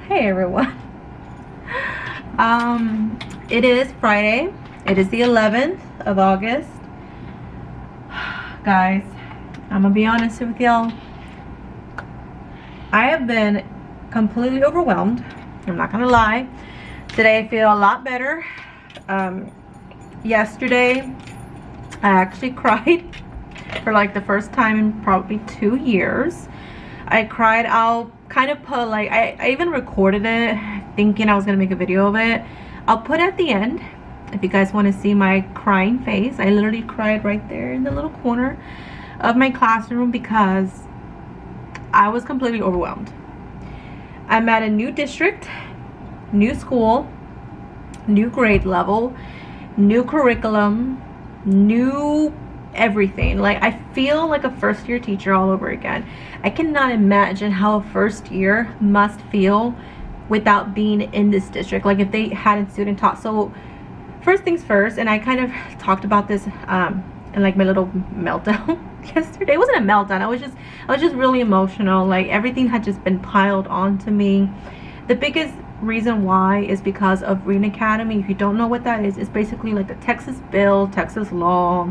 Hey everyone. It is Friday. It is the 11th of August. Guys, I'm gonna be honest with y'all. I have been completely overwhelmed. I'm not gonna lie. Today I feel a lot better. Yesterday I actually cried for like the first time in probably 2 years. I cried. I'll kind of put like I even recorded it thinking I was gonna make a video of it. I'll put at the end if you guys want to see my crying face. I literally cried right there in the little corner of my classroom because I was completely overwhelmed. I'm at a new district, new school, new grade level, new curriculum, new everything. Like, I feel like a first year teacher all over again. I cannot imagine how a first year must feel without being in this district, like if they hadn't student taught. So first things first, and I kind of talked about this in like my little meltdown yesterday. It wasn't a meltdown, I was just really emotional. Like, everything had just been piled onto me. The biggest reason why is because of Green Academy. If you don't know what that is, it's basically like the Texas bill, Texas law,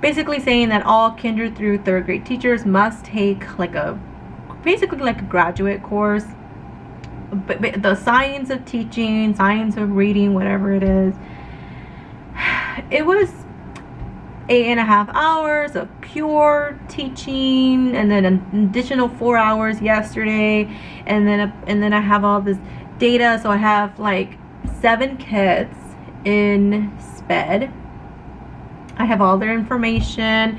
basically saying that all kinder through third grade teachers must take like basically like a graduate course, but the science of teaching, science of reading, whatever it is. It was 8.5 hours of pure teaching, and then an additional 4 hours yesterday, and then I have all this data. So I have like 7 kids in SPED. I have all their information.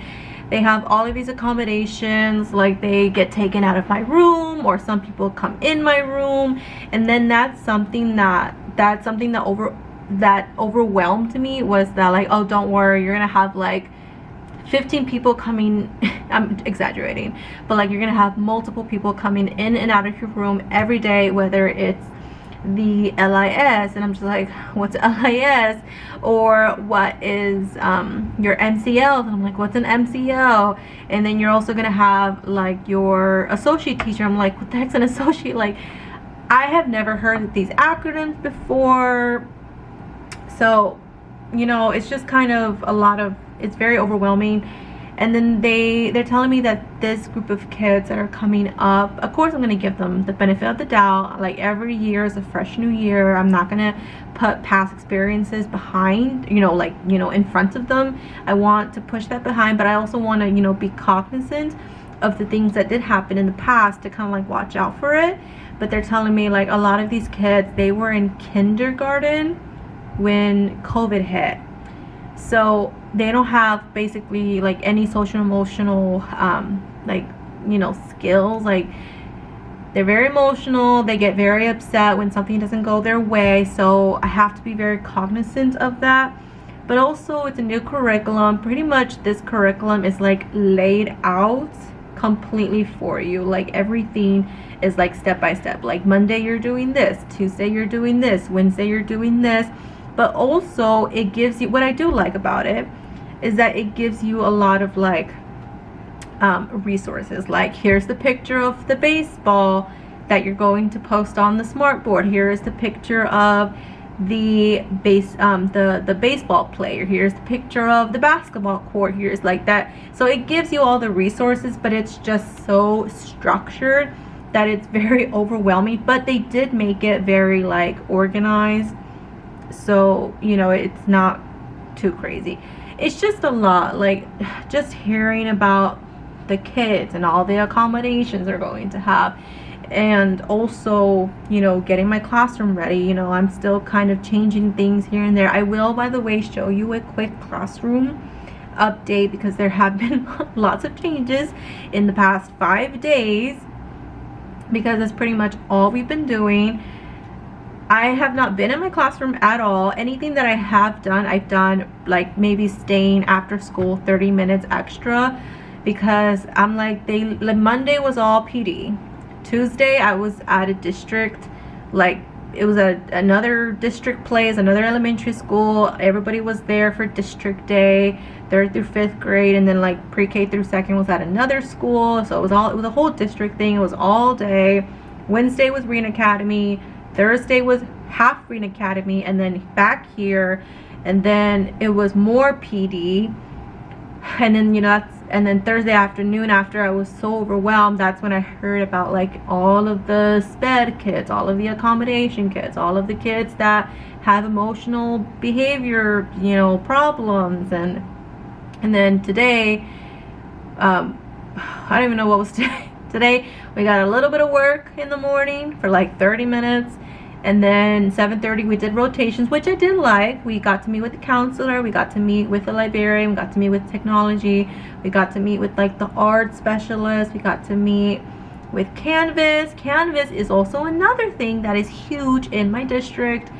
They have all of these accommodations, like they get taken out of my room, or some people come in my room. And then that's something that overwhelmed me, was that like, oh, don't worry, you're gonna have like 15 people coming. I'm exaggerating, but like, you're gonna have multiple people coming in and out of your room every day, whether it's the LIS, and I'm just like, what's LIS, or what is your MCL, and I'm like, what's an MCL? And then you're also gonna have like your associate teacher. I'm like, what the heck's an associate? Like, I have never heard of these acronyms before. So, you know, it's just kind of a lot of, it's very overwhelming. And then they're telling me that this group of kids that are coming up, of course I'm going to give them the benefit of the doubt. Like, every year is a fresh new year. I'm not going to put past experiences behind, in front of them. I want to push that behind, but I also want to, be cognizant of the things that did happen in the past, to kind of like watch out for it. But they're telling me like a lot of these kids, they were in kindergarten when COVID hit. So they don't have basically like any social emotional skills. Like, they're very emotional, they get very upset when something doesn't go their way. So I have to be very cognizant of that. But also, it's a new curriculum. Pretty much this curriculum is like laid out completely for you. Like, everything is like step by step. Like, Monday you're doing this, Tuesday you're doing this, Wednesday you're doing this. But also, it gives you, what I do like about it is that it gives you a lot of like resources. Like, here's the picture of the baseball that you're going to post on the smartboard. Here is the picture of the baseball player. Here's the picture of the basketball court. Here's like that. So it gives you all the resources, but it's just so structured that it's very overwhelming. But they did make it very like organized, so it's not too crazy. It's just a lot, like, just hearing about the kids and all the accommodations they're going to have, and also getting my classroom ready. I'm still kind of changing things here and there. I will, by the way, show you a quick classroom update, because there have been lots of changes in the past 5 days, because that's pretty much all we've been doing. I have not been in my classroom at all. Anything that I have done, I've done like maybe staying after school 30 minutes extra, because I'm like, Monday was all PD. Tuesday I was at a district, like it was another district plays, another elementary school. Everybody was there for district day, 3rd through 5th grade, and then like pre-K through 2nd was at another school. So it was a whole district thing. It was all day. Wednesday was Reading Academy, Thursday was half Reading Academy, and then back here, and then it was more PD, and then, you know, and then Thursday afternoon, after I was so overwhelmed, that's when I heard about like all of the SPED kids, all of the accommodation kids, all of the kids that have emotional behavior, you know, problems. And then today, I don't even know what was today. Today we got a little bit of work in the morning for like 30 minutes, and then 7:30 we did rotations, which I did like. We got to meet with the counselor, we got to meet with the librarian, we got to meet with technology, we got to meet with like the art specialist, we got to meet with Canvas. Canvas is also another thing that is huge in my district,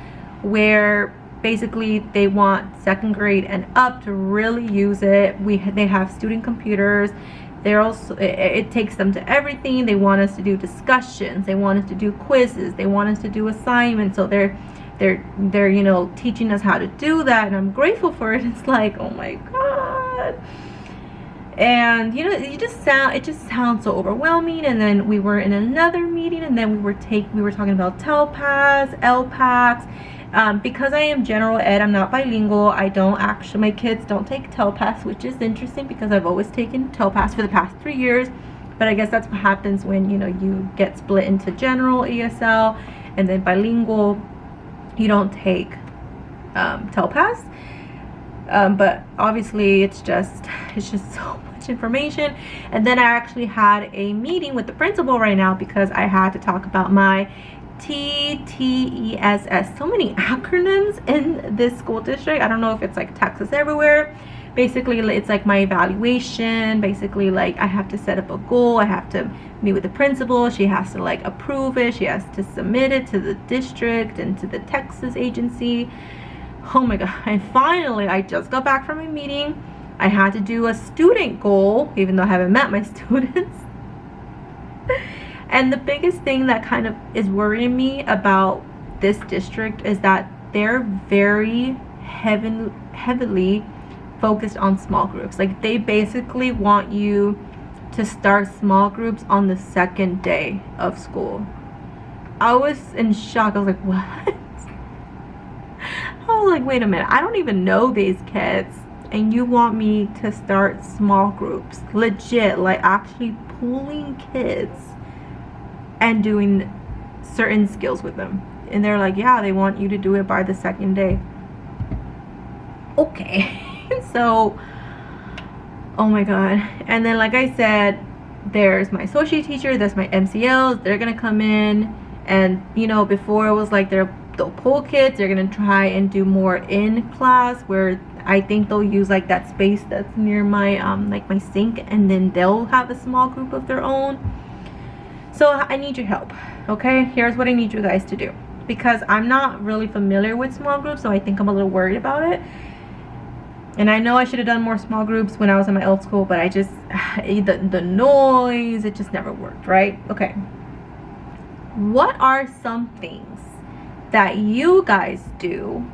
where basically they want 2nd grade and up to really use it. They have student computers. They're also, it takes them to everything. They want us to do discussions, they want us to do quizzes, they want us to do assignments. So they're you know, teaching us how to do that, and I'm grateful for it. It's like, oh my god. And you know, it just sounds so overwhelming. And then we were in another meeting, and then we were talking about TELPAS, LPACs. Because I am general ed, I'm not bilingual. I don't actually, my kids don't take TELPAS, which is interesting because I've always taken TELPAS for the past 3 years. But I guess that's what happens when, you know, you get split into general ESL and then bilingual. You don't take TELPAS. But obviously it's just so much information. And then I actually had a meeting with the principal right now because I had to talk about my TTESS. So many acronyms in this school district. I don't know if it's like Texas everywhere. Basically, it's like my evaluation. Basically, like I have to set up a goal. I have to meet with the principal. She has to like approve it. She has to submit it to the district and to the Texas agency. Oh my god. And finally, I just got back from a meeting. I had to do a student goal, even though I haven't met my students. And the biggest thing that kind of is worrying me about this district is that they're very heavily focused on small groups. Like they basically want you to start small groups on the 2nd day of school. I was in shock. I was like, what? I was like, wait a minute, I don't even know these kids, and you want me to start small groups, legit, like actually pulling kids and doing certain skills with them. And they're like, yeah, they want you to do it by the 2nd day. Okay. So, oh my god. And then like I said, there's my associate teacher, there's my MCLs. They're gonna come in, and you know, before it was like they'll pull kids. They're gonna try and do more in class, where I think they'll use like that space that's near my like my sink, and then they'll have a small group of their own. So I need your help. Okay, here's what I need you guys to do, because I'm not really familiar with small groups, so I think I'm a little worried about it. And I know I should have done more small groups when I was in my old school, but I just the noise, it just never worked, right? Okay, what are some things that you guys do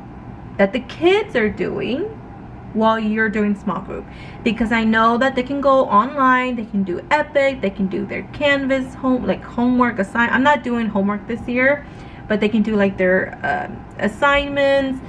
that the kids are doing while you're doing small group? Because I know that they can go online, they can do Epic, they can do their Canvas homework assign. I'm not doing homework this year, but they can do like their assignments.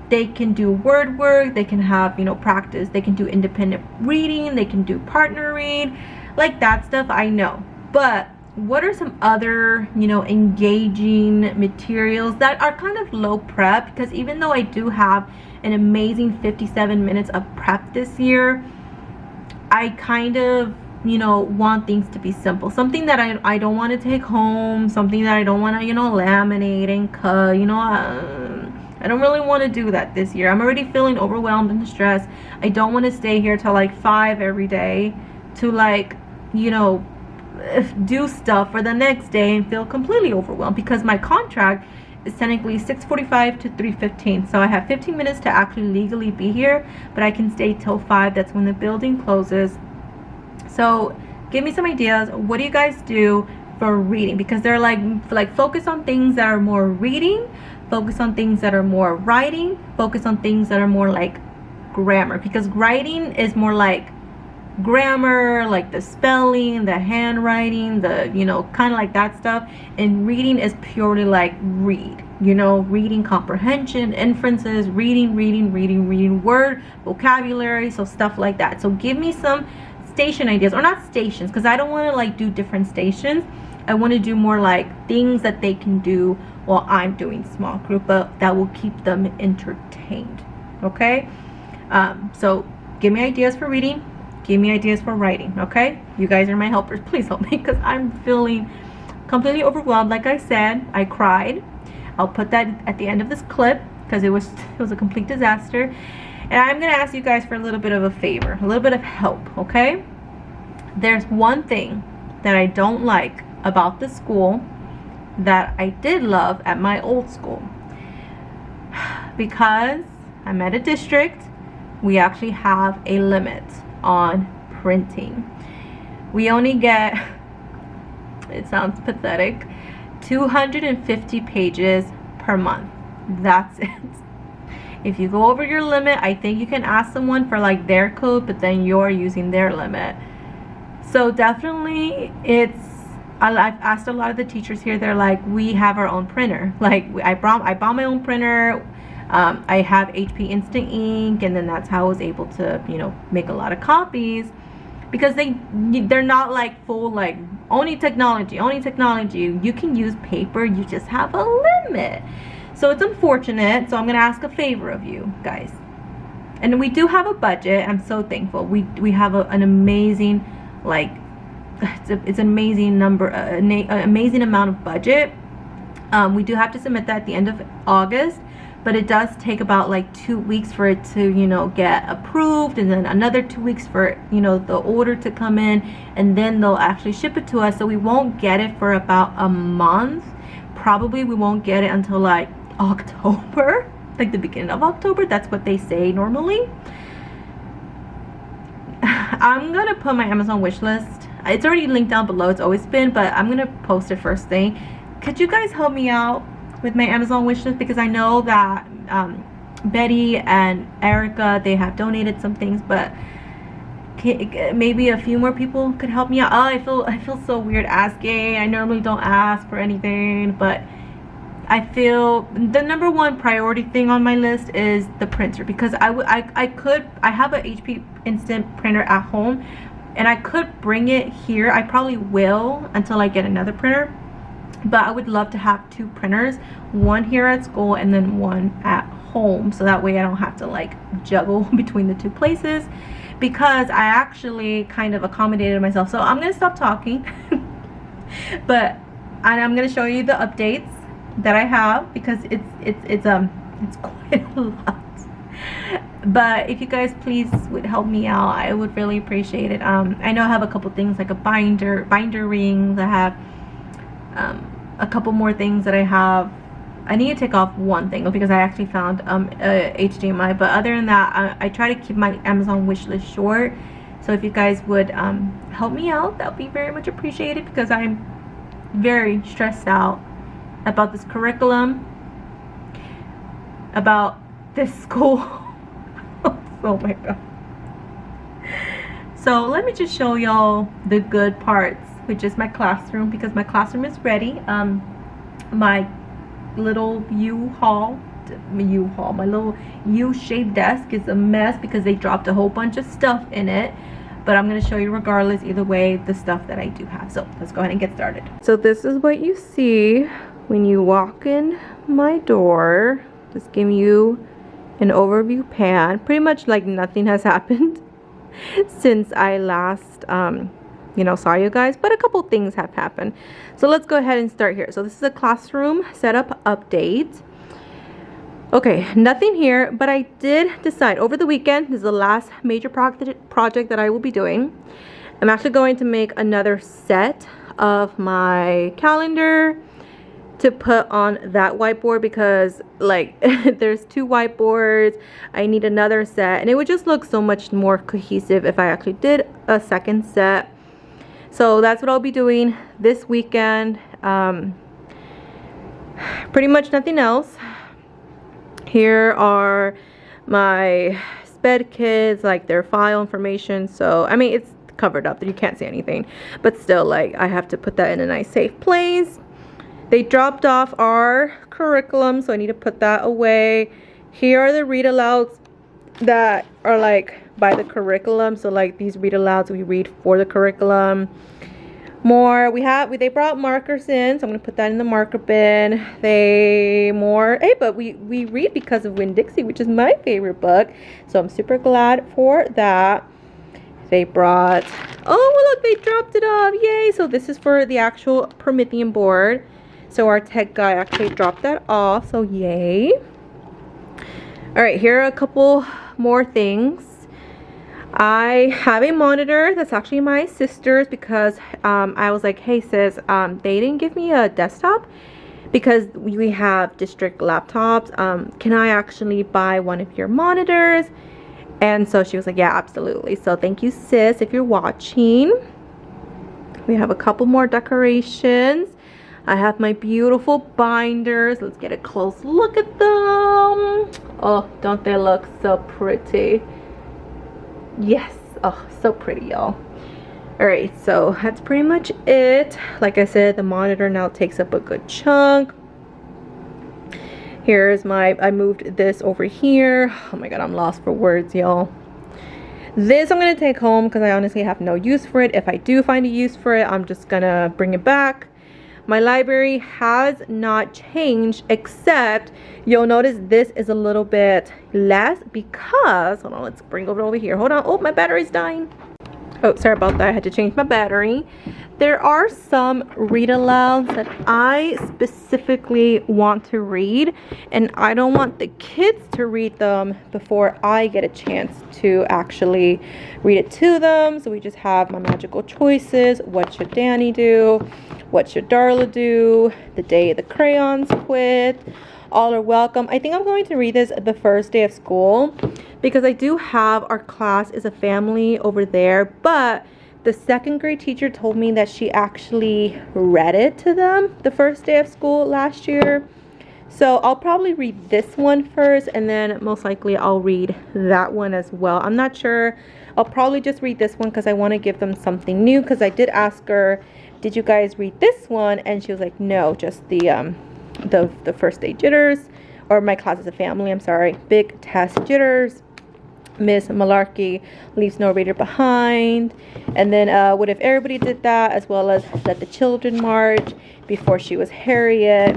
They can do word work, they can have, you know, practice, they can do independent reading, they can do partner read, like that stuff I know. But what are some other, you know, engaging materials that are kind of low prep? Because even though I do have an amazing 57 minutes of prep this year, I kind of, you know, want things to be simple. Something that I don't want to take home, something that I don't want to, you know, laminate and cut, you know. I don't really want to do that this year. I'm already feeling overwhelmed and stressed. I don't want to stay here till like 5 every day to like, you know, do stuff for the next day and feel completely overwhelmed, because my contract is technically 6:45 to 3:15. So I have 15 minutes to actually legally be here, but I can stay till 5. That's when the building closes. So give me some ideas. What do you guys do for reading? Because they're like focus on things that are more reading, focus on things that are more writing, focus on things that are more like grammar, because writing is more like grammar, like the spelling, the handwriting, the, you know, kind of like that stuff. And reading is purely like read, you know, reading comprehension, inferences, reading word, vocabulary, so stuff like that. So give me some station ideas, or not stations, because I don't want to like do different stations. I want to do more like things that they can do while I'm doing small group, but that will keep them entertained. Okay, so give me ideas for reading, give me ideas for writing. Okay, you guys are my helpers. Please help me, because I'm feeling completely overwhelmed. Like I said, I cried. I'll put that at the end of this clip because it was a complete disaster. And I'm gonna ask you guys for a little bit of a favor, a little bit of help. Okay, there's one thing that I don't like about the school that I did love at my old school. Because I'm at a district, we actually have a limit on printing. We only get, it sounds pathetic, 250 pages per month. That's it. If you go over your limit, I think you can ask someone for like their code, but then you're using their limit. So definitely I've asked a lot of the teachers here, they're like, we have our own printer. Like I bought my own printer. I have HP Instant Ink, and then that's how I was able to, you know, make a lot of copies, because they're not like full like only technology. You can use paper, you just have a limit. So it's unfortunate. So I'm gonna ask a favor of you guys, and we do have a budget. I'm so thankful. We have an amazing, like, it's an amazing number, an amazing amount of budget. We do have to submit that at the end of August, but it does take about like 2 weeks for it to, you know, get approved, and then another 2 weeks for, you know, the order to come in, and then they'll actually ship it to us. So we won't get it for about a month. Probably we won't get it until like October, like the beginning of October. That's what they say normally. I'm gonna put my Amazon wish list. It's already linked down below. It's always been, but I'm gonna post it first thing. Could you guys help me out with my Amazon wish list? Because I know that Betty and Erica, they have donated some things, but maybe a few more people could help me out. Oh, I feel so weird asking. I normally don't ask for anything, but I feel the number one priority thing on my list is the printer, because I have a HP Instant printer at home, and I could bring it here. I probably will until I get another printer, but I would love to have 2 printers, one here at school and then one at home, so that way I don't have to like juggle between the 2 places, because I actually kind of accommodated myself. So I'm gonna stop talking but I'm gonna show you the updates that I have, because it's quite a lot. But if you guys please would help me out, I would really appreciate it. I know I have a couple things like a binder rings. I have a couple more things that I have. I need to take off one thing because I actually found HDMI, but other than that, I try to keep my Amazon wish list short. So if you guys would help me out, that would be very much appreciated, because I'm very stressed out about this curriculum, about this school. Oh my god. So let me just show y'all the good parts, which is my classroom, because my classroom is ready. My little my little U-shaped desk is a mess because they dropped a whole bunch of stuff in it, but I'm going to show you regardless either way the stuff that I do have. So let's go ahead and get started. So this is what you see when you walk in my door. Just giving you an overview pan. Pretty much like nothing has happened since I last you know, saw you guys, but a couple things have happened. So let's go ahead and start here. So this is a classroom setup update. Okay, nothing here, but I did decide over the weekend, this is the last major project that I will be doing. I'm actually going to make another set of my calendar to put on that whiteboard, because like there's 2 whiteboards. I need another set, and it would just look so much more cohesive if I actually did a second set. So that's what I'll be doing this weekend. Pretty much nothing else. Here are my SPED kids, like their file information. So I mean, it's covered up that you can't see anything, but still, like, I have to put that in a nice safe place. They dropped off our curriculum, so I need to put that away. Here are the read alouds that are like by the curriculum. So like these read alouds we read for the curriculum. More, they brought markers in, so I'm gonna put that in the marker bin. Hey, but we read because of Winn-Dixie, which is my favorite book, so I'm super glad for that. They brought, oh well, look, they dropped it off, yay. So this is for the actual Promethean board, so our tech guy actually dropped that off, so yay. All right, here are a couple more things. I have a monitor that's actually my sister's, because I was like, hey sis, they didn't give me a desktop because we have district laptops. Can I actually buy one of your monitors? And so she was like, yeah, absolutely. So thank you, sis, if you're watching. We have a couple more decorations. I have my beautiful binders. Let's get a close look at them. Oh, don't they look so pretty? Yes, oh, so pretty, y'all. All right, so that's pretty much it. Like I said, the monitor now takes up a good chunk. Here's I moved this over here. Oh my god, I'm lost for words, y'all. This I'm gonna take home because I honestly have no use for it. If I do find a use for it, I'm just gonna bring it back. My library has not changed, except you'll notice this is a little bit less because, hold on, let's bring it over here. Hold on, oh, my battery's dying. Oh, sorry about that, I had to change my battery. There are some read alouds that I specifically want to read, and I don't want the kids to read them before I get a chance to actually read it to them. So we just have my magical choices. What should Danny do? What should Darla do? The day the crayons quit. All are welcome. I think I'm going to read this the first day of school because I do have, our class is a family over there, but the second grade teacher told me that she actually read it to them the first day of school last year. So I'll probably read this one first, and then most likely I'll read that one as well. I'm not sure. I'll probably just read this one because I want to give them something new, because I did ask her, did you guys read this one? And she was like, no, just the first day jitters, or my class is a family, I'm sorry, big test jitters. Miss Malarkey leaves no reader behind. And then what if everybody did that, as well as let the children march, before she was Harriet.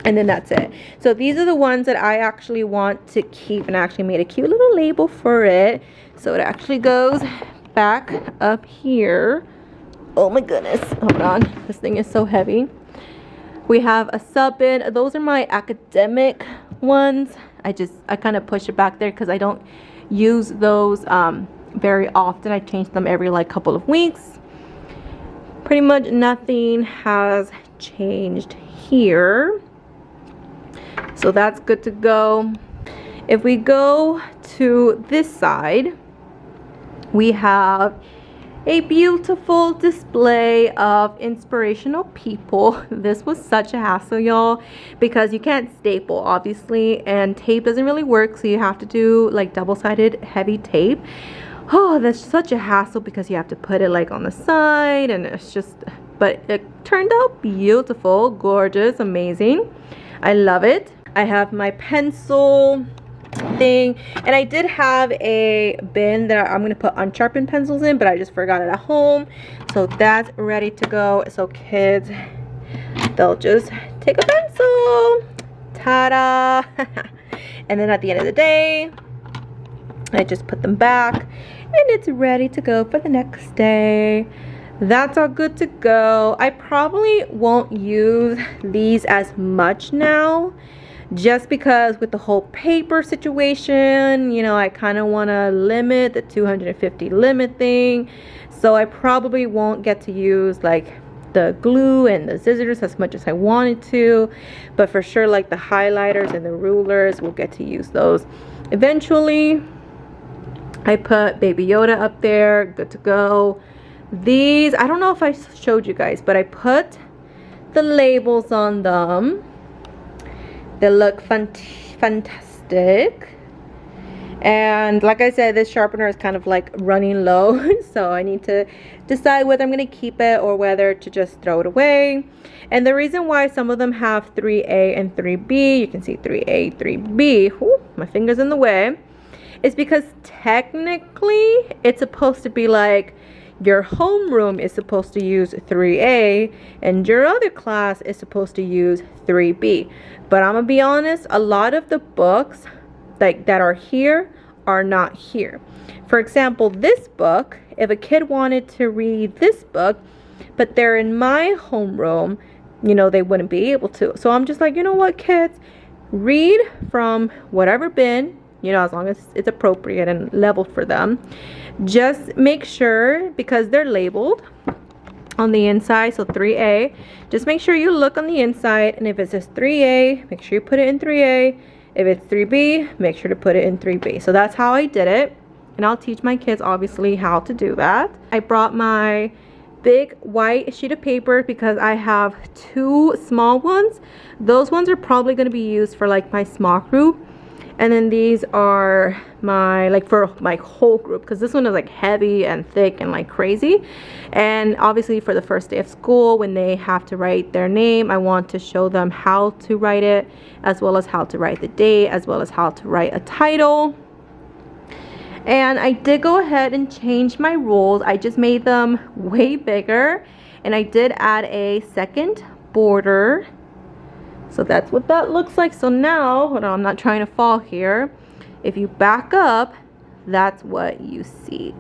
And then that's it. So these are the ones that I actually want to keep, and I actually made a cute little label for it. So it actually goes back up here. Oh my goodness, hold on, this thing is so heavy. We have a sub bin. Those are my academic ones. I kind of push it back there because I don't use those very often. I change them every like couple of weeks. Pretty much nothing has changed here, so that's good to go. If we go to this side, we have a beautiful display of inspirational people. This was such a hassle, y'all, because you can't staple, obviously, and tape doesn't really work, so you have to do like double-sided heavy tape. Oh, that's such a hassle because you have to put it like on the side, and it's just, but it turned out beautiful, gorgeous, amazing. I love it. I have my pencil thing, and I did have a bin that I'm gonna put unsharpened pencils in, but I just forgot it at home, so that's ready to go. So kids, they'll just take a pencil, ta-da. And then at the end of the day, I just put them back, and it's ready to go for the next day. That's all good to go. I probably won't use these as much now, just because with the whole paper situation, you know, I kind of want to limit the 250 limit thing. So I probably won't get to use like the glue and the scissors as much as I wanted to, but for sure like the highlighters and the rulers, we'll get to use those eventually. I put Baby Yoda up there, good to go. These, I don't know if I showed you guys, but I put the labels on them. They look fantastic. And like I said, this sharpener is kind of like running low, so I need to decide whether I'm going to keep it or whether to just throw it away. And the reason why some of them have 3A and 3B, you can see 3A, 3B, ooh, my finger's in the way, is because technically it's supposed to be like your homeroom is supposed to use 3A and your other class is supposed to use 3B. But I'm gonna be honest, a lot of the books like that are here are not here. For example, this book, if a kid wanted to read this book but they're in my homeroom, you know, they wouldn't be able to. So I'm just like, you know what, kids, read from whatever bin, you know, as long as it's appropriate and leveled for them. Just make sure, because they're labeled on the inside, so 3A, just make sure you look on the inside, and if it says 3A, make sure you put it in 3A. If it's 3B, make sure to put it in 3B. So that's how I did it, and I'll teach my kids obviously how to do that. I brought my big white sheet of paper because I have 2 small ones. Those ones are probably going to be used for like my small group, and then these are my like for my whole group, because this one is like heavy and thick and like crazy. And obviously for the first day of school, when they have to write their name, I want to show them how to write it, as well as how to write the date, as well as how to write a title. And I did go ahead and change my rules. I just made them way bigger, and I did add a second border. So that's what that looks like. So now, hold on, I'm not trying to fall here. If you back up, that's what you see.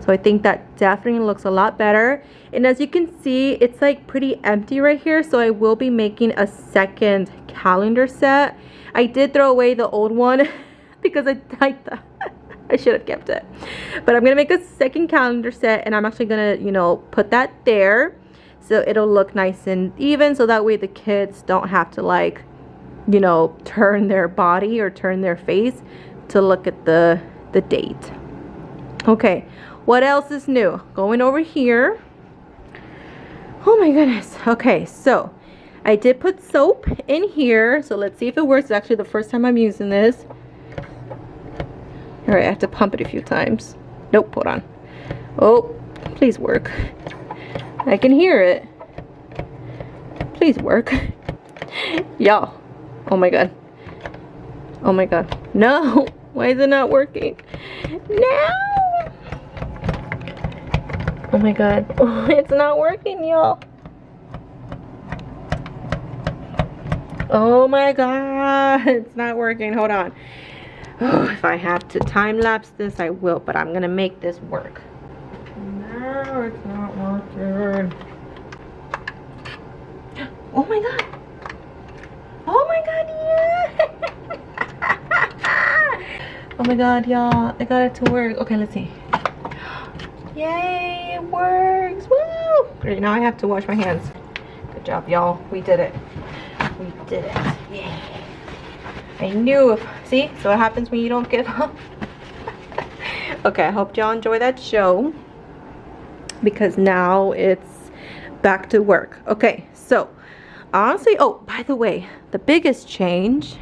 So I think that definitely looks a lot better. And as you can see, it's like pretty empty right here. So I will be making a second calendar set. I did throw away the old one because I thought I should have kept it. But I'm gonna make a second calendar set, and I'm actually gonna, you know, put that there, so it'll look nice and even, so that way the kids don't have to like, you know, turn their body or turn their face to look at the date. Okay, what else is new? Going over here. Oh my goodness. Okay, so I did put soap in here, so let's see if it works. It's actually the first time I'm using this. All right, I have to pump it a few times. Nope, hold on. Oh, please work. I can hear it. Please work. Y'all. Oh my god. Oh my god. No. Why is it not working? No. Oh my god. Oh, it's not working, y'all. Oh my god. It's not working. Hold on. Oh, if I have to time lapse this, I will, but I'm gonna make this work. No, it's not working. Oh my god. Oh my god, yeah. Oh my god, y'all. I got it to work. Okay, let's see. Yay, it works. Woo! Great, now I have to wash my hands. Good job, y'all. We did it. We did it. Yeah. I knew. See? So what happens when you don't give up? Okay, I hope y'all enjoy that show, because now it's back to work. Okay, so honestly, oh, by the way, the biggest change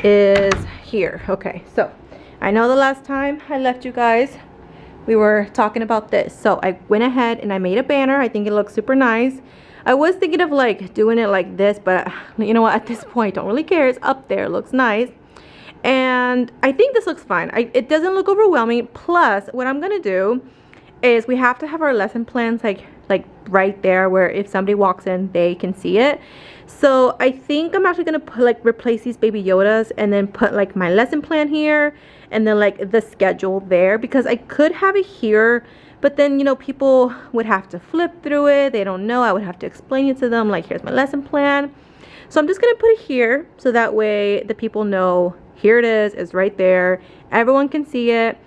is here. Okay, so I know the last time I left you guys, we were talking about this. So I went ahead and I made a banner. I think it looks super nice. I was thinking of like doing it like this, but you know what, at this point, don't really care. It's up there, it looks nice. And I think this looks fine. It doesn't look overwhelming. Plus, what I'm gonna do is we have to have our lesson plans like right there, where if somebody walks in, they can see it. So I think I'm actually gonna put like replace these baby Yodas and then put like my lesson plan here and then like the schedule there, because I could have it here, but then, you know, people would have to flip through it. They don't know. I would have to explain it to them, like, here's my lesson plan. So I'm just gonna put it here, so that way the people know, here it is, it's right there. Everyone can see it.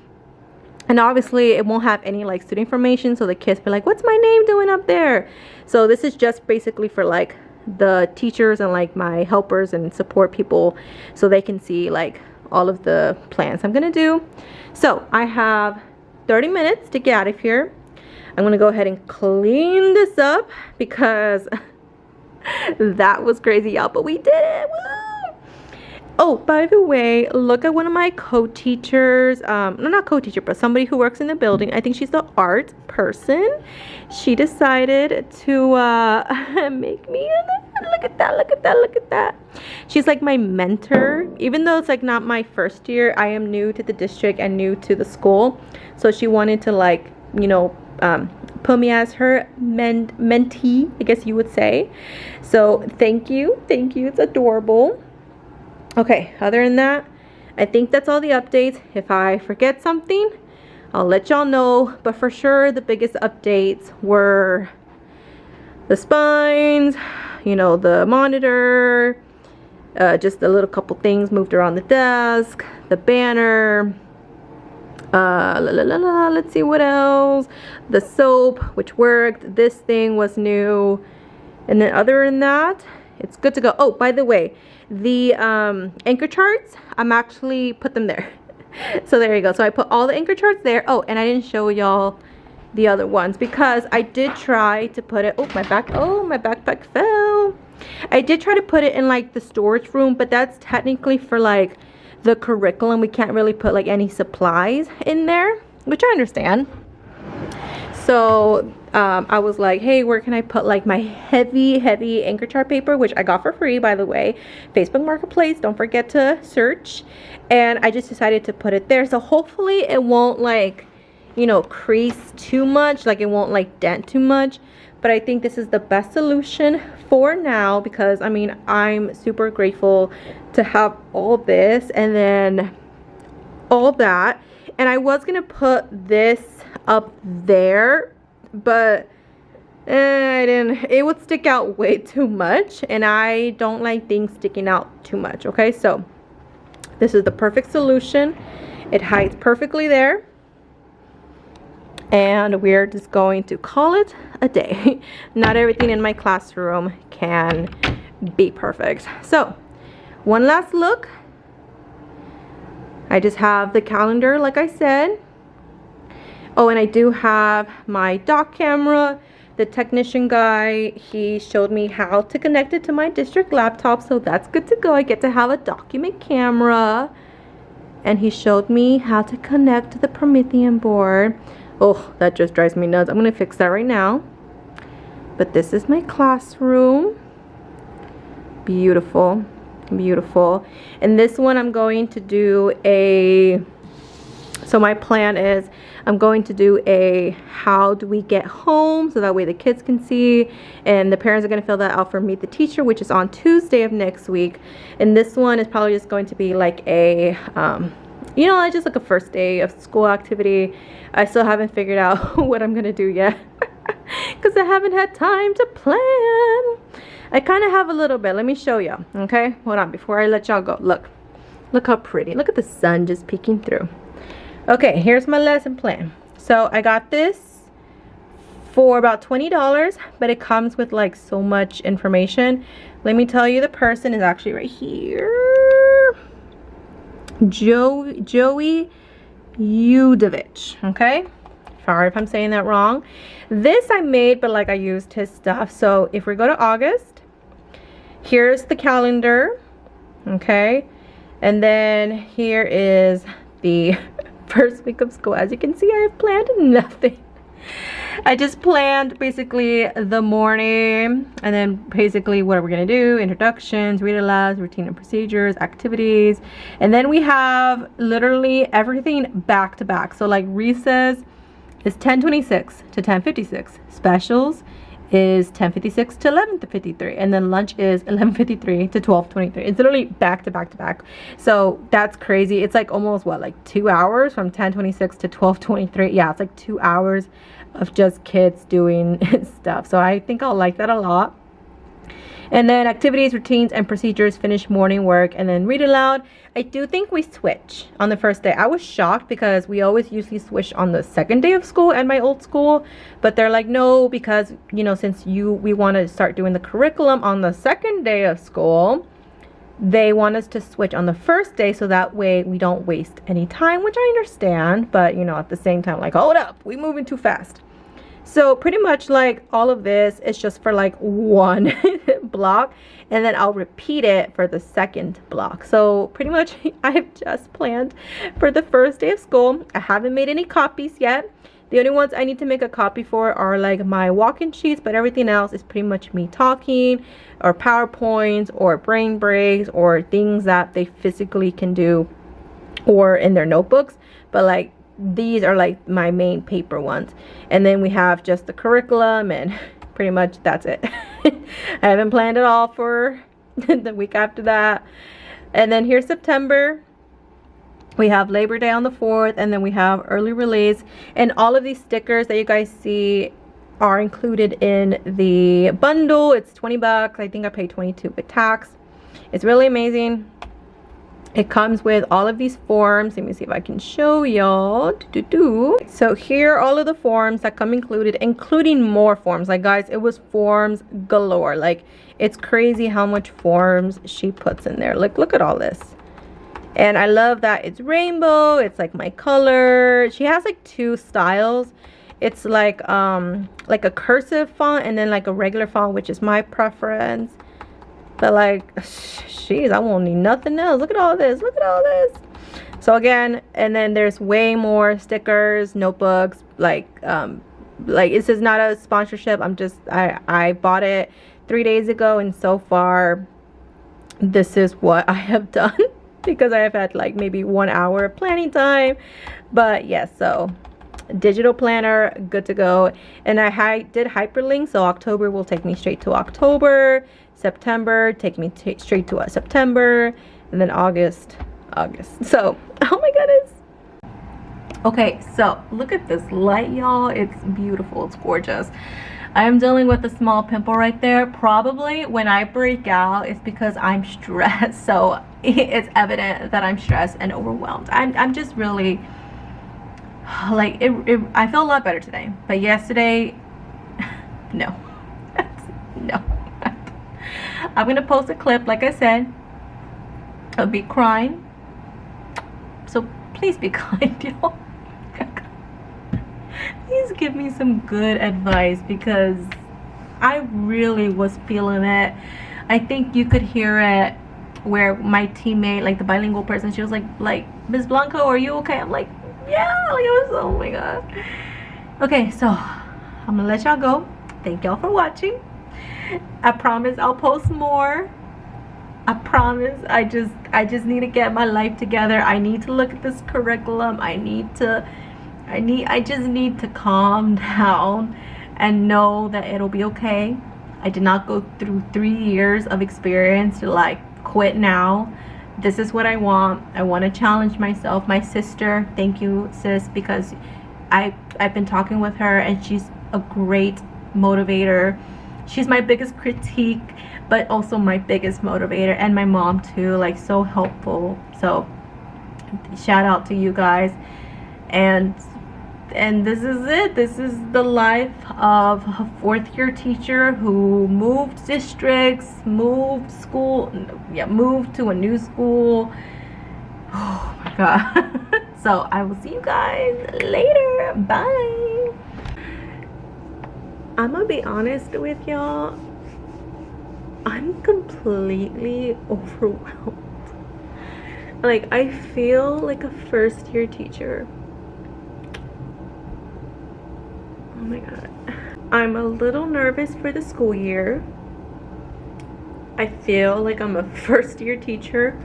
And obviously it won't have any like student information, so the kids be like, what's my name doing up there? So this is just basically for like the teachers and like my helpers and support people, so they can see like all of the plans I'm gonna do. So I have 30 minutes to get out of here. I'm gonna go ahead and clean this up, because that was crazy, y'all, but we did it. Woo! Oh, by the way, look at one of my co-teachers. No, not co-teacher, but somebody who works in the building. I think she's the art person. She decided to make me, look at that, look at that, look at that. She's like my mentor. Even though it's like not my first year, I am new to the district and new to the school. So she wanted to like, you know, put me as her mentee, I guess you would say. So thank you, it's adorable. Okay, other than that, I think that's all the updates. If I forget something, I'll let y'all know. But for sure, the biggest updates were the spines, you know, the monitor, just a little couple things moved around the desk, the banner, let's see what else, the soap, which worked, this thing was new, and then other than that, it's good to go. Oh, by the way, the anchor charts, I'm actually put them there. So there you go. So I put all the anchor charts there. Oh, and I didn't show y'all the other ones because I did try to put it, oh my backpack fell. I did try to put it in like the storage room, but that's technically for like the curriculum. We can't really put like any supplies in there, which I understand. So I was like, hey, where can I put like my heavy anchor chart paper, which I got for free, by the way, Facebook Marketplace, don't forget to search. And I just decided to put it there, so hopefully it won't like, you know, crease too much, like it won't like dent too much. But I think this is the best solution for now, because I mean, I'm super grateful to have all this and then all that. And I was gonna put this up there, but I didn't. It would stick out way too much, and I don't like things sticking out too much. Okay, so this is the perfect solution. It hides perfectly there, and we're just going to call it a day. Not everything in my classroom can be perfect. So one last look. I just have the calendar, like I said. Oh, and I do have my dock camera. The technician guy, he showed me how to connect it to my district laptop, so that's good to go. I get to have a document camera. And he showed me how to connect the Promethean board. Oh, that just drives me nuts. I'm gonna fix that right now. But this is my classroom. Beautiful, beautiful. And this one I'm going to do a, so my plan is I'm going to do a how do we get home, so that way the kids can see, and the parents are going to fill that out for Meet the Teacher, which is on Tuesday of next week. And this one is probably just going to be like a you know, just like a first day of school activity. I still haven't figured out what I'm gonna do yet because I haven't had time to plan. I kind of have a little bit. Let me show you. Okay, hold on before I let y'all go. Look how pretty. Look at the sun just peeking through. Okay, here's my lesson plan. So I got this for about $20, but it comes with like so much information. Let me tell you, the person is actually right here. Joey Udovich. Okay, sorry if I'm saying that wrong. This I made, but like I used his stuff. So if we go to August, here's the calendar. Okay, and then here is the first week of school. As you can see, I have planned nothing. I just planned basically the morning, and then basically what are we gonna do, introductions, read alouds, routine and procedures, activities, and then we have literally everything back to back. So like recess is 10:26 to 10:56, specials is 10:56 to 11:53, and then lunch is 11:53 to 12:23. It's literally back to back to back. So that's crazy. It's like almost what, like 2 hours from 10:26 to 12:23. Yeah, it's like 2 hours of just kids doing stuff. So I think I'll like that a lot. And then activities, routines, and procedures, finish morning work, and then read aloud. I do think we switch on the first day. I was shocked because we always usually switch on the second day of school at my old school, but they're like, no, because, you know, since we want to start doing the curriculum on the second day of school, they want us to switch on the first day, so that way we don't waste any time, which I understand, but, you know, at the same time, like, hold up, we moving too fast. So pretty much like all of this is just for like one block, and then I'll repeat it for the second block. So pretty much I've just planned for the first day of school. I haven't made any copies yet. The only ones I need to make a copy for are like my walk-in sheets, but everything else is pretty much me talking, or PowerPoints, or brain breaks, or things that they physically can do, or in their notebooks. But like these are like my main paper ones. And then we have just the curriculum, and pretty much that's it. I haven't planned it all for the week after that. And then here's September. We have Labor Day on the 4th, and then we have early release. And all of these stickers that you guys see are included in the bundle. It's 20 bucks. I think I paid 22 with tax. It's really amazing. It comes with all of these forms. Let me see if I can show y'all. So here are all of the forms that come included, including more forms. Like guys, it was forms galore. Like it's crazy how much forms she puts in there. Look at all this. And I love that it's rainbow. It's like my color. She has like two styles. It's like a cursive font, and then like a regular font, which is my preference. But like, jeez, I won't need nothing else. Look at all this. Look at all this. So again, and then there's way more stickers, notebooks. Like this is not a sponsorship. I bought it 3 days ago, and so far, this is what I have done because I have had like maybe 1 hour of planning time. But yes, so digital planner, good to go. And I did hyperlink, so October will take me straight to October. September take me straight to September, and then August. So oh my goodness. Okay, so look at this light, y'all. It's beautiful. It's gorgeous. I am dealing with a small pimple right there. Probably when I break out, it's because I'm stressed. So it's evident that I'm stressed and overwhelmed. I'm just really like I feel a lot better today, but yesterday no. No. I'm gonna post a clip, like I said, of me crying. So please be kind, y'all. Please give me some good advice, because I really was feeling it. I think you could hear it where my teammate, like the bilingual person, she was like Ms. Blanco, are you okay? I'm like, yeah. Like it was, oh my god. Okay, so I'm gonna let y'all go. Thank y'all for watching. I promise I'll post more. I promise. I just need to get my life together. I need to look at this curriculum. I just need to calm down and know that it'll be okay. I did not go through 3 years of experience to like quit now. This is what I want. I want to challenge myself. My sister, thank you sis, because I've been talking with her, and she's a great motivator. She's my biggest critique, but also my biggest motivator, and my mom too, like so helpful. So shout out to you guys. And this is it. This is the life of a 4th year teacher who moved districts, moved school, moved to a new school. Oh my god. So I will see you guys later. Bye. I'm gonna be honest with y'all, I'm completely overwhelmed. Like, I feel like a 1st year teacher. Oh my god. I'm a little nervous for the school year. I feel like I'm a 1st year teacher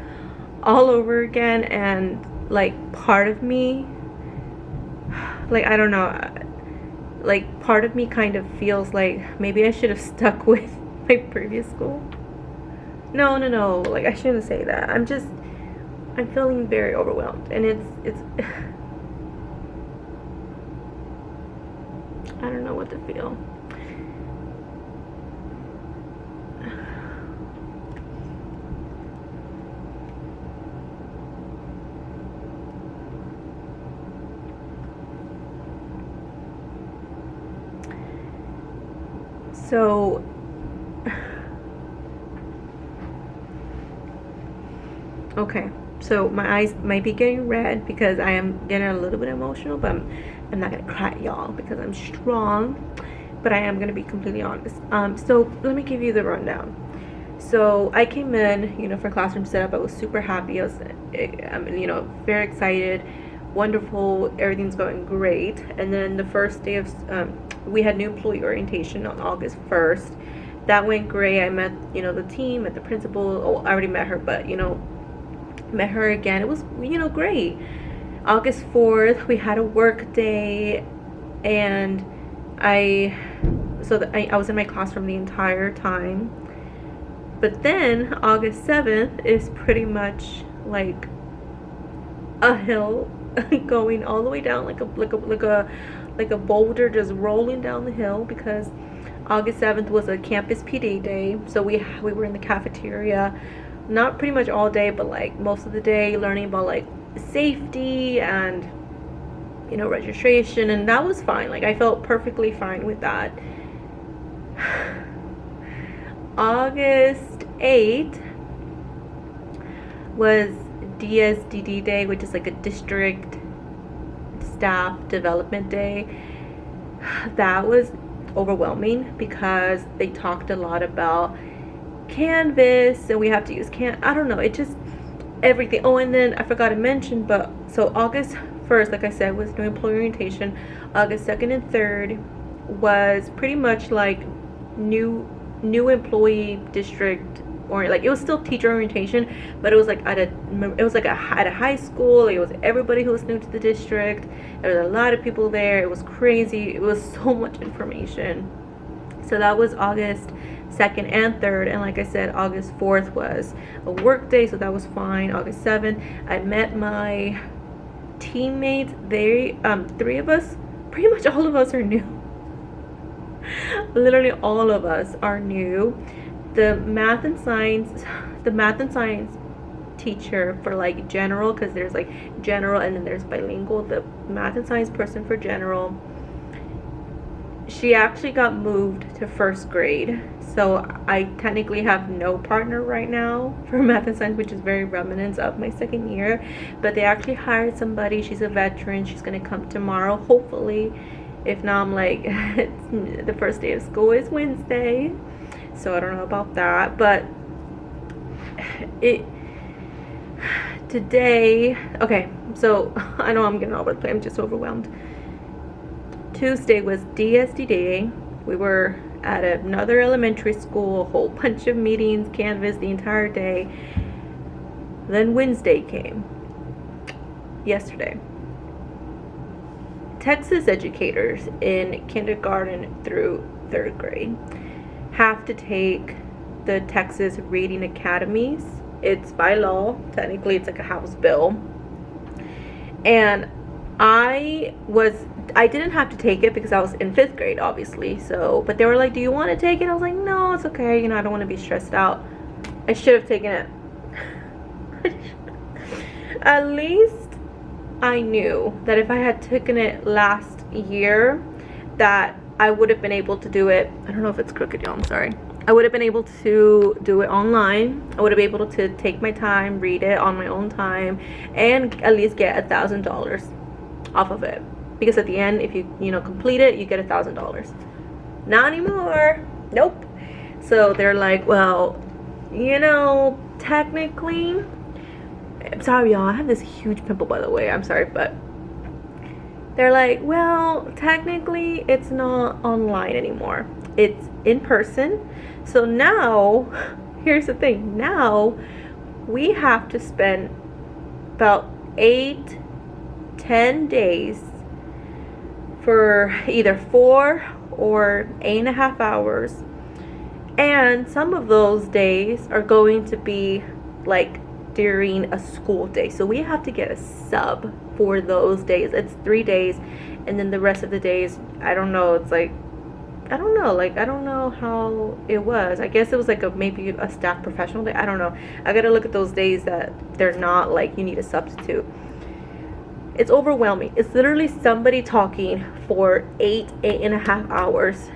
all over again, and like part of me, like I don't know, like part of me kind of feels like maybe I should have stuck with my previous school. No, like I shouldn't say that. I'm feeling very overwhelmed, and it's I don't know what to feel. So okay, so my eyes might be getting red because I am getting a little bit emotional, but I'm not gonna cry, y'all, because I'm strong. But I am gonna be completely honest. So let me give you the rundown. So I came in, you know, for classroom setup. I was super happy. You know, very excited. Wonderful. Everything's going great. And then the first day of, we had new employee orientation on August 1st. That went great. I met, you know, the team, met the principal. Oh, I already met her, but, you know, met her again. It was, you know, great. August 4th, we had a work day, and I was in my classroom the entire time. But then August 7th is pretty much like a hill going all the way down, like a boulder just rolling down the hill, because August 7th was a campus PD day. So we were in the cafeteria, not pretty much all day, but like most of the day, learning about like safety and, you know, registration, and that was fine. Like I felt perfectly fine with that. August 8th was DSDD day, which is like a district staff development day. That was overwhelming because they talked a lot about Canvas, and we have to use I don't know, it just everything. Oh, and then I forgot to mention, but so August 1st, like I said, was new employee orientation. August 2nd and 3rd was pretty much like new employee district, or like it was still teacher orientation, but it was like at a high school. It was everybody who was new to the district. There was a lot of people there. It was crazy. It was so much information. So that was August 2nd and 3rd, and like I said, August 4th was a work day, so that was fine. August 7th, I met my teammates. They 3 of us, pretty much all of us are new. Literally all of us are new. The math and science teacher for like general, because there's like general and then there's bilingual. The math and science person for general, she actually got moved to 1st grade, so I technically have no partner right now for math and science, which is very reminiscent of my 2nd year. But they actually hired somebody. She's a veteran. She's gonna come tomorrow, hopefully. If not, I'm like, the first day of school is Wednesday, so I don't know about that. But today, okay, so I know I'm getting all over the place. I'm just overwhelmed. Tuesday was DSD day. We were at another elementary school, a whole bunch of meetings, Canvas the entire day. Then Wednesday came, yesterday. Texas educators in kindergarten through 3rd grade have to take the Texas Reading Academies. It's by law. Technically, it's like a House bill. And I didn't have to take it because I was in 5th grade, obviously. So, but they were like, do you want to take it? I was like, no, it's okay. You know, I don't want to be stressed out. I should have taken it. At least I knew that if I had taken it last year, that I would have been able to do it. I don't know if it's crooked, y'all, I'm sorry. I would have been able to do it online. I would have been able to take my time, read it on my own time, and at least get $1,000 off of it. Because at the end, if you know, complete it, you get $1,000. Not anymore. Nope. So they're like, well, you know, technically, I'm sorry, y'all, I have this huge pimple, by the way. I'm sorry, but they're like, well, technically it's not online anymore, it's in person. So now, here's the thing, now we have to spend about 8-10 days for either 4 or 8.5 hours, and some of those days are going to be like during a school day. So we have to get a sub for those days. It's 3 days, and then the rest of the days, I don't know, it's like, I don't know, like, I don't know how it was. I guess it was like maybe a staff professional day. I don't know. I gotta look at those days that they're not like you need a substitute. It's overwhelming. It's literally somebody talking for 8.5 hours,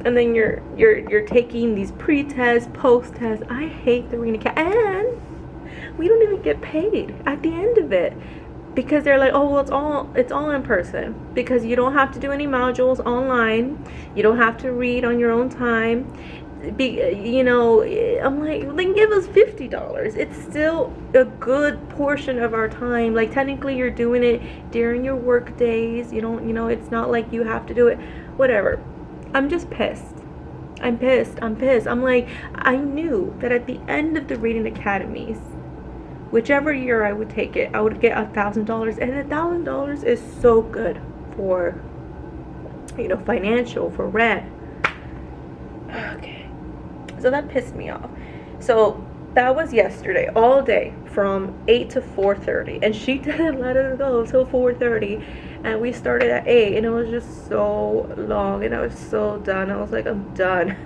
and then you're taking these pre-tests, post-tests. I hate the Reading Academy, and we don't even get paid at the end of it, because they're like, oh, well, it's all in person, because you don't have to do any modules online, you don't have to read on your own time. you know, I'm like, then give us $50. It's still a good portion of our time. Like, technically you're doing it during your work days. You don't, you know, it's not like you have to do it, whatever. I'm just pissed. I'm pissed. I'm like, I knew that at the end of the reading academies, whichever year I would take it, I would get $1,000, and $1,000 is so good for, you know, financial, for rent. Okay, so that pissed me off. So that was yesterday, all day from 8 to 4:30, and she didn't let us go till 4:30, and we started at 8, and it was just so long, and I was so done. I was like, I'm done.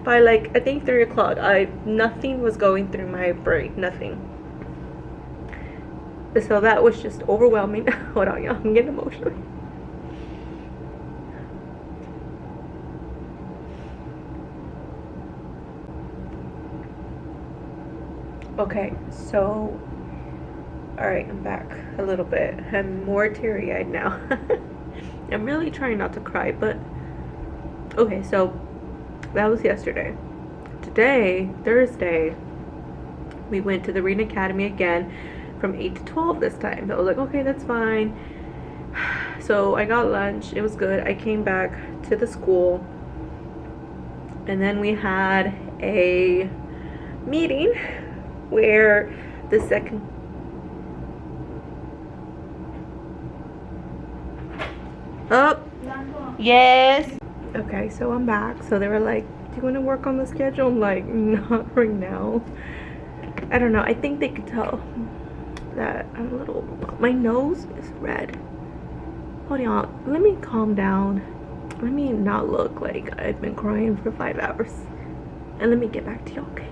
By like, I think 3 o'clock, nothing was going through my brain, nothing. So that was just overwhelming. Hold on, y'all, I'm getting emotional. Okay, so, all right, I'm back a little bit. I'm more teary-eyed now. I'm really trying not to cry, but okay, so that was yesterday. Today, Thursday, we went to the Reading Academy again from 8 to 12 this time. So I was like, okay, that's fine. So I got lunch. It was good. I came back to the school, and then we had a meeting where the second yes. Okay, so I'm back. So they were like, do you want to work on the schedule? I'm like, not right now. I don't know. I think they could tell that I'm a little overwhelmed. My nose is red. Hold on, let me calm down. Let me not look like I've been crying for 5 hours, and let me get back to you, okay?